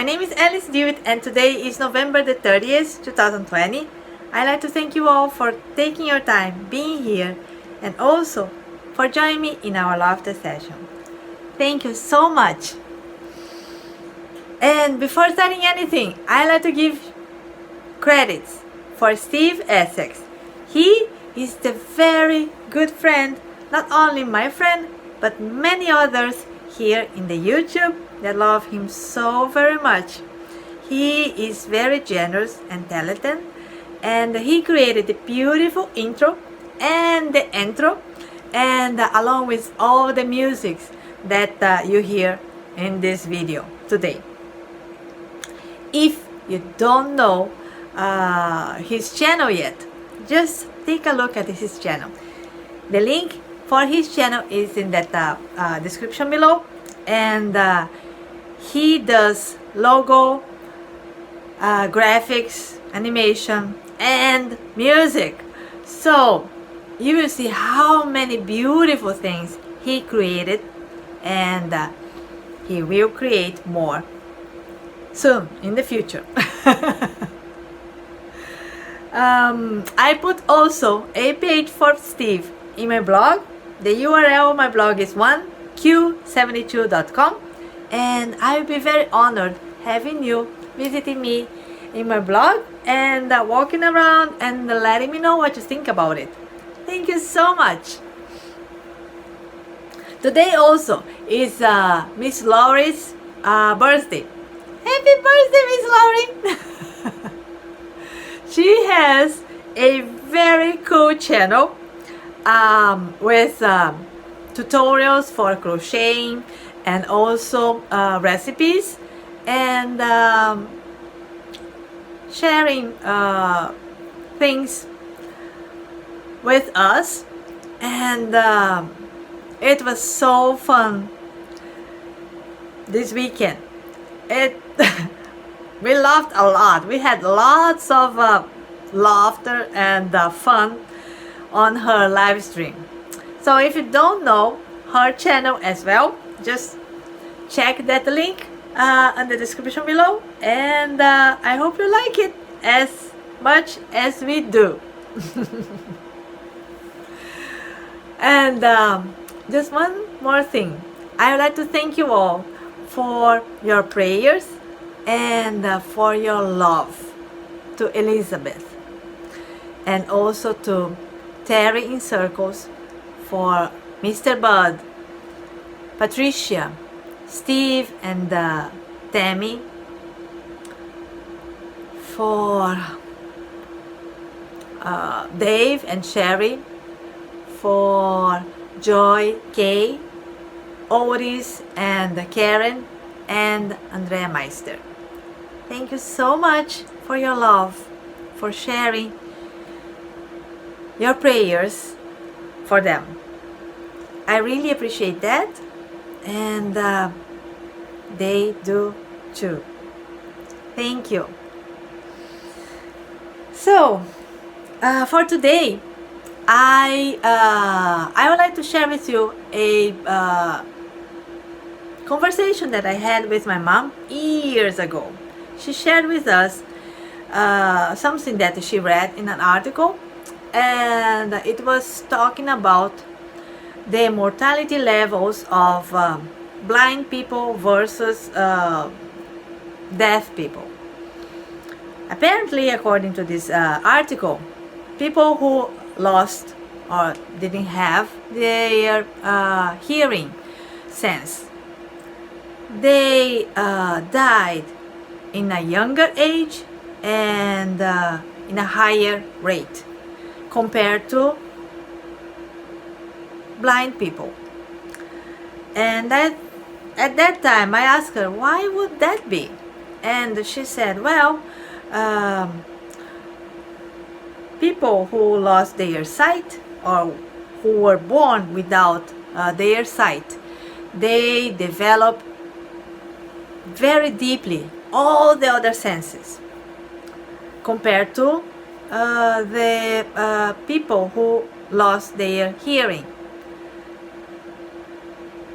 My name is Alice Dewitt and today is November the 30th, 2020. I'd like to thank you all for taking your time being here and also for joining me in our laughter session. Thank you so much. And before starting anything, I'd like to give credits for Steve ESSEX. He is the very good friend, not only my friend, but many others here in the YouTube that love him so very much. He is very generous and talented, and he created the beautiful intro and the intro, and along with all the musics that you hear in this video today. If you don't know his channel yet, just take a look at his channel. The link for his channel is in that description below, and he does logo, graphics, animation, and music. So you will see how many beautiful things he created, and he will create more soon in the future. I put also a page for Steve in my blog. The URL of my blog is 1q72.com, and I will be very honored having you visiting me in my blog and walking around and letting me know what you think about it. Thank you so much. Today also is Miss Laurie's birthday. Happy birthday, Miss Laurie! She has a very cool channel with tutorials for crocheting and also recipes and sharing things with us, and it was so fun this weekend. We laughed a lot. We had lots of laughter and fun on her live stream. So if you don't know her channel as well, just check that link in the description below, and I hope you like it as much as we do. And just one more thing, I would like to thank you all for your prayers and for your love to Elizabeth, and also to Terry in Circles, for Mr. Bud, Patricia, Steve and Tammy, for Dave and Sherry, for Joy, Kay, Otis and Karen and Andrea Meister. Thank you so much for your love, for sharing your prayers for them. I really appreciate that, and they do too. Thank you. So for today, I would like to share with you a conversation that I had with my mom years ago. She shared with us something that she read in an article, and it was talking about the mortality levels of blind people versus deaf people. Apparently, according to this article, people who lost or didn't have their hearing sense, they died in a younger age and in a higher rate compared to blind people. And at that time I asked her, why would that be? And she said, well, people who lost their sight or who were born without their sight, they develop very deeply all the other senses compared to the people who lost their hearing.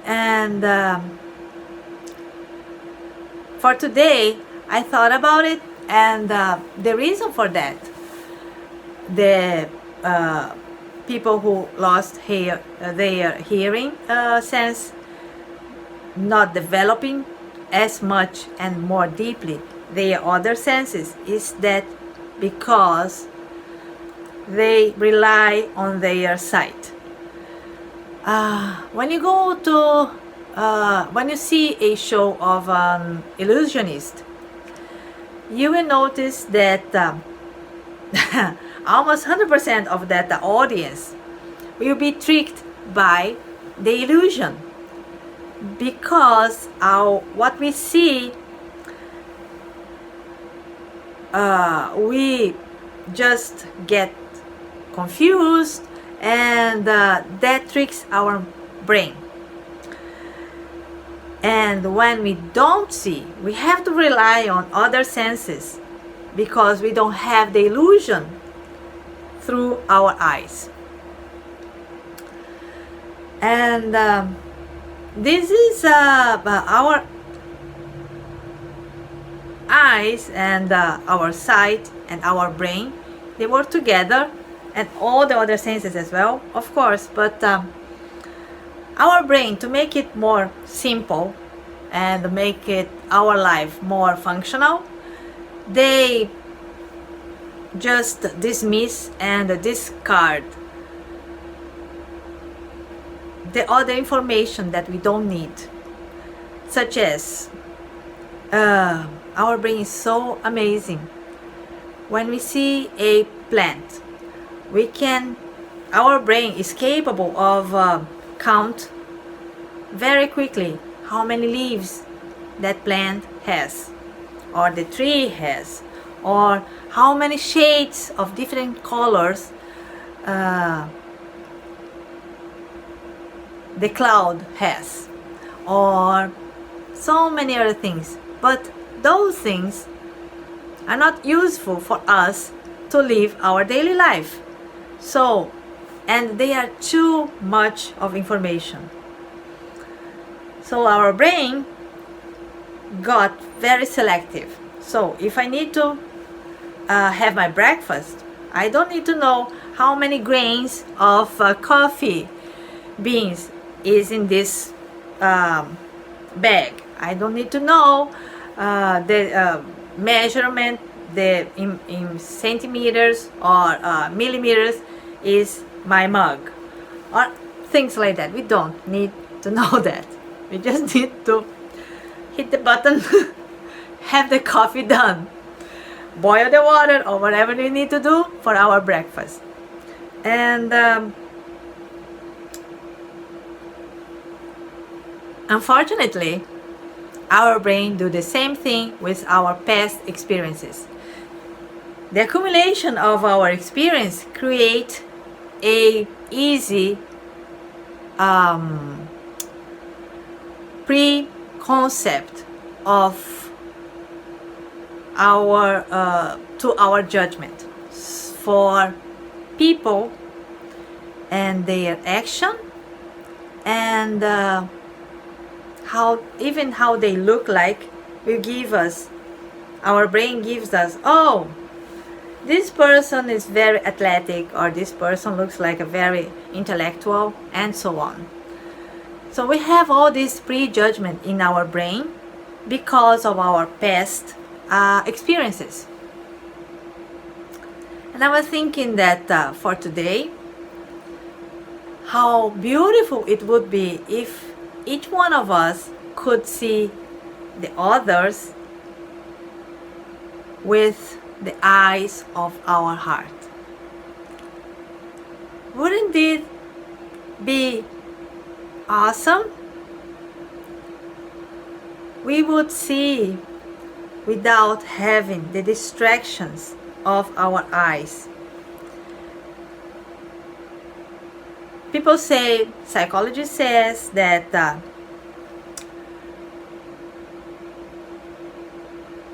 And for today, I thought about it, and the reason for that, the people who lost their hearing sense, not developing as much and more deeply their other senses, is that because they rely on their sight. When you go to when you see a show of an illusionist, you will notice that almost 100% of that audience will be tricked by the illusion, because what we see, we just get confused, and that tricks our brain. And when we don't see, we have to rely on other senses, because we don't have the illusion through our eyes. And this is our eyes and our sight and our brain, they work together, and all the other senses as well, of course. But our brain, to make it more simple and make it our life more functional, they just dismiss and discard the other information that we don't need, such as our brain is so amazing. When we see a plant, our brain is capable of count very quickly how many leaves that plant has, or the tree has, or how many shades of different colors the cloud has, or so many other things. But those things are not useful for us to live our daily life. So, and they are too much of information. So our brain got very selective. So if I need to have my breakfast, I don't need to know how many grains of coffee beans is in this bag. I don't need to know the measurement, in centimeters or millimeters is my mug, or things like that. We don't need to know that. We just need to hit the button, have the coffee done, boil the water, or whatever we need to do for our breakfast. And unfortunately, our brain do the same thing with our past experiences. The accumulation of our experience create a easy pre-concept of to our judgment for people and their action, and how they look like will give us, our brain gives us, oh, this person is very athletic, or this person looks like a very intellectual, and so on. So we have all this prejudgment in our brain because of our past experiences. And I was thinking that for today, how beautiful it would be if each one of us could see the others with the eyes of our heart. Wouldn't it be awesome? We would see without having the distractions of our eyes. People say, psychology says that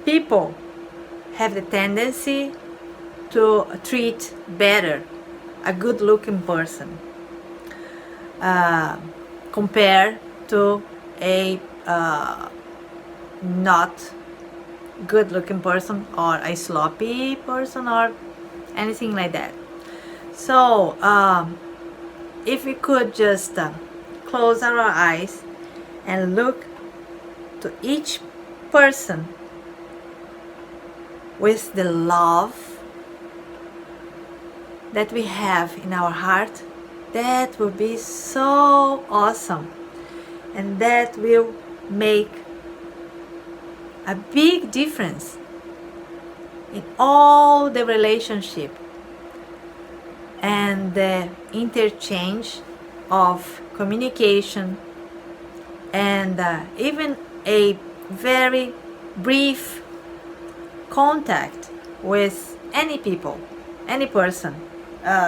people have the tendency to treat better a good-looking person compared to a not good looking person or a sloppy person or anything like that. So if we could just close our eyes and look to each person with the love that we have in our heart, that will be so awesome, and that will make a big difference in all the relationship and the interchange of communication, and even a very brief contact with any people, any person,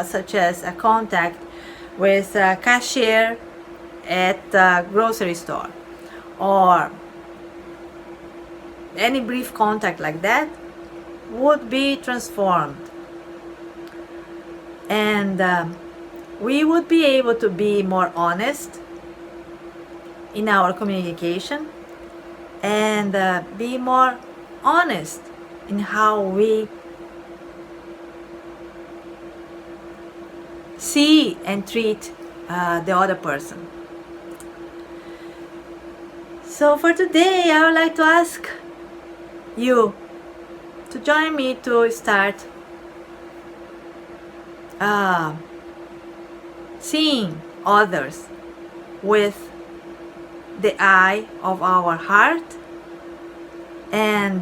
such as a contact with a cashier at a grocery store, or any brief contact like that would be transformed, and we would be able to be more honest in our communication, and be more honest in how we see and treat the other person. So for today, I would like to ask you to join me to start seeing others with the eye of our heart, and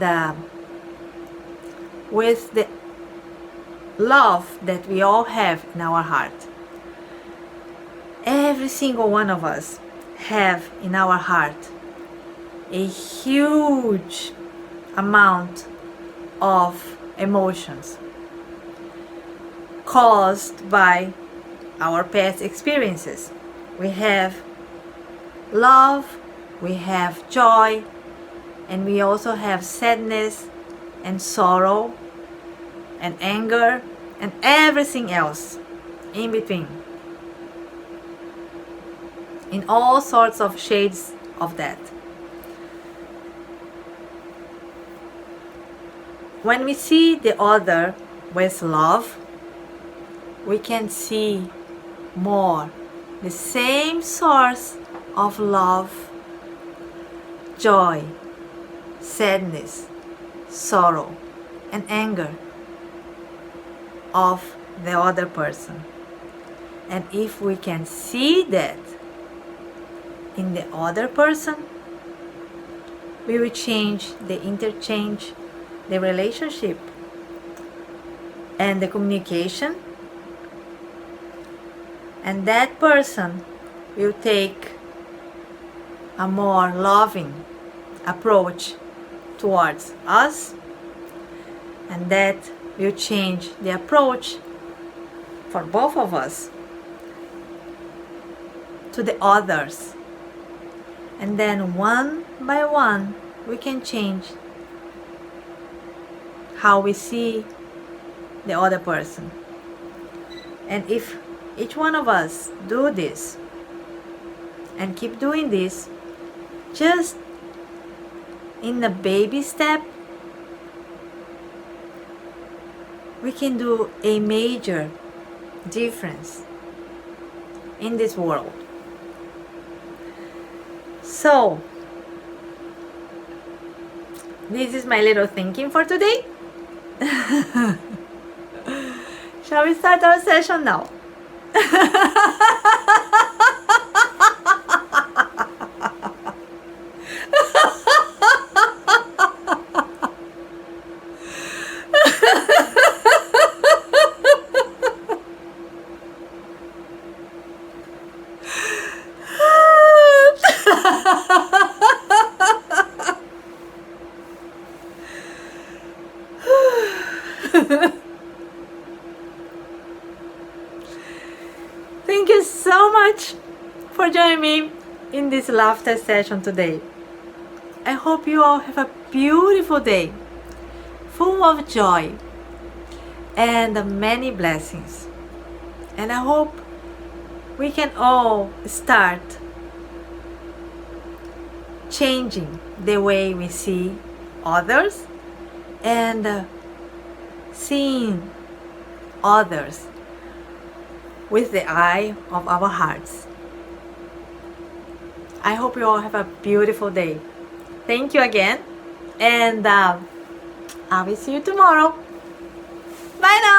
with the love that we all have in our heart. Every single one of us have in our heart a huge amount of emotions caused by our past experiences. We have love, we have joy, and we also have sadness and sorrow and anger and everything else in between, in all sorts of shades of that. When we see the other with love, we can see more the same source of love, joy, sadness, sorrow, and anger of the other person. And if we can see that in the other person, we will change the interchange, the relationship, and the communication, and that person will take a more loving approach towards us, and that will change the approach for both of us to the others. And then one by one we can change how we see the other person. And if each one of us do this and keep doing this, just in a baby step, we can do a major difference in this world. So, this is my little thinking for today. Shall we start our session now? Thank you so much for joining me in this laughter session today. I hope you all have a beautiful day, full of joy and many blessings. And I hope we can all start changing the way we see others and seeing others with the eye of our hearts. I hope you all have a beautiful day. Thank you again, and I will see you tomorrow. Bye now.